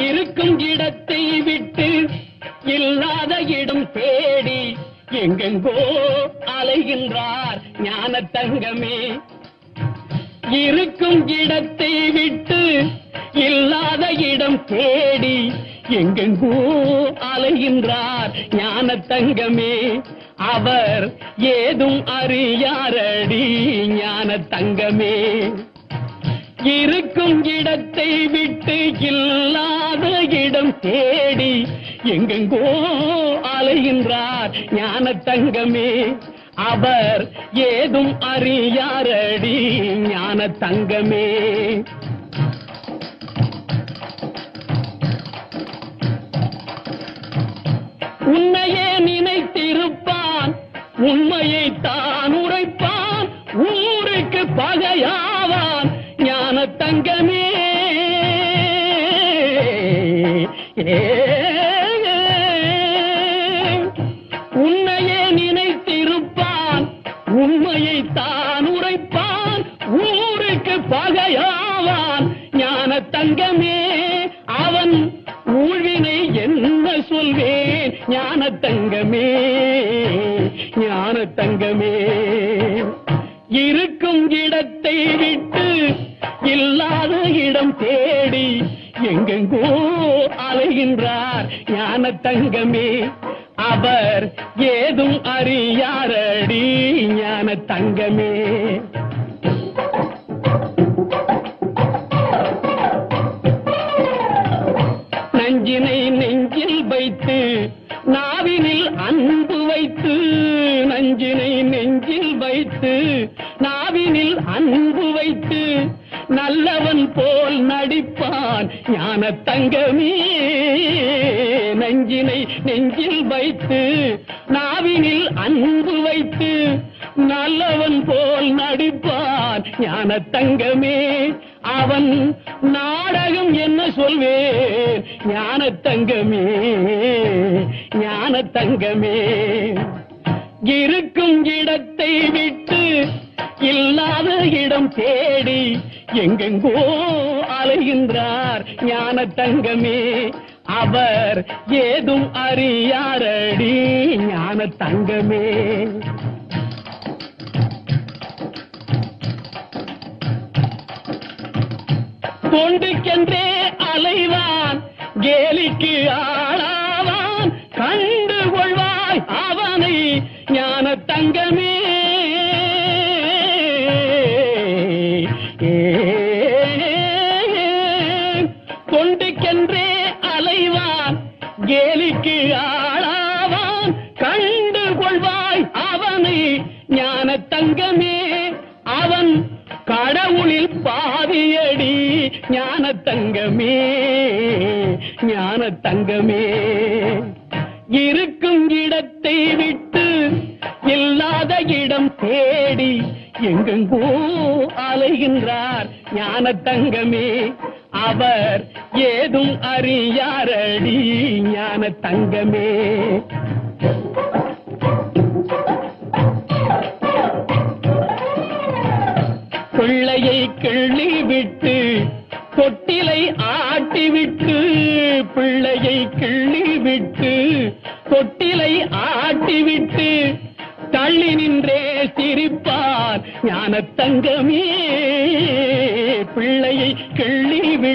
இருக்கும் இடத்தை விட்டு இல்லாத இடம் தேடி எங்கெங்கோ அலைகின்றார் ஞான தங்கமே. இருக்கும் இடத்தை விட்டு இல்லாத இடம் தேடி எங்கெங்கோ அலைகின்றார் ஞான தங்கமே. அவர் ஏதும் அறியாரடி ஞான தங்கமே. இருக்கும் இடத்தை விட்டு இல்லாத இடம் தேடி எங்கெங்கோ அலைகின்றார் ஞான தங்கமே. அவர் ஏதும் அறியாரடி ஞான தங்கமே. உன்னையே நினைத்திருப்பான், உண்மையை தான் உரைப்பான், ஊருக்கு பகையாவான் ஞான தங்கமே. உன்னையே நினைத்திருப்பான், உண்மையை தான் உரைப்பான், ஊருக்கு பகையாவான் ஞான தங்கமே. அவன் ஊழ்வினை என்ன சொல்வேன் ஞான தங்கமே, ஞான தங்கமே. இருக்கும் இடத்தை விட்டு இல்லாத இடம் தேடி எங்கெங்கோ அலைகின்றார் ஞான தங்கமே. அவர் ஏதும் அறியாரடி ஞான தங்கமே. நஞ்சினை நெஞ்சில் வைத்து நாவினில் அன்பு வைத்து, நஞ்சினை நெஞ்சில் வைத்து நாவினில் அன்பு வைத்து நல்லவன் போல் நடிப்பான் ஞான தங்கமே. நஞ்சினை நெஞ்சில் வைத்து நாவினில் அன்பு வைத்து நல்லவன் போல் நடிப்பான் ஞான தங்கமே. அவன் நாடகம் என்ன சொல்வேன் ஞான தங்கமே, ஞான தங்கமே. இருக்கும் இடத்தை விட்டு இல்லாத இடம் தேடி எங்கெங்கோ அலைகின்றார் ஞான தங்கமே. அவர் ஏதும் அறியாரடி ஞான தங்கமே. தொண்டுக்கென்றே அலைவான், கேலிக்கு ஆளாவான், கண்டு கொள்வாய் அவனை ஞான தங்கமே. தொண்டுக்கென்றே அலைவான், கேலிக்கு ஆளாவான், கண்டு கொள்வாய் அவனை ஞான தங்கமே. அவன் கடவுளில் பாதியடி ஞான தங்கமே, ஞான தங்கமே. இருக்கும் இடத்தை விட்டு இல்லாத இடம் தேடி எங்கெங்கோ அலைகின்றார் ஞான தங்கமே. அவர் ஏதும் அறியாரடி ஞான தங்கமே. பிள்ளையை கிள்ளி விட்டு தொட்டிலை ஆட்டிவிட்டு, பிள்ளையை கிள்ளி விட்டு தொட்டிலை ஆட்டிவிட்டு தள்ளி நின்றே சிரிப்பார் ஞான தங்கமே. பிள்ளையை கிள்ளி விட்டு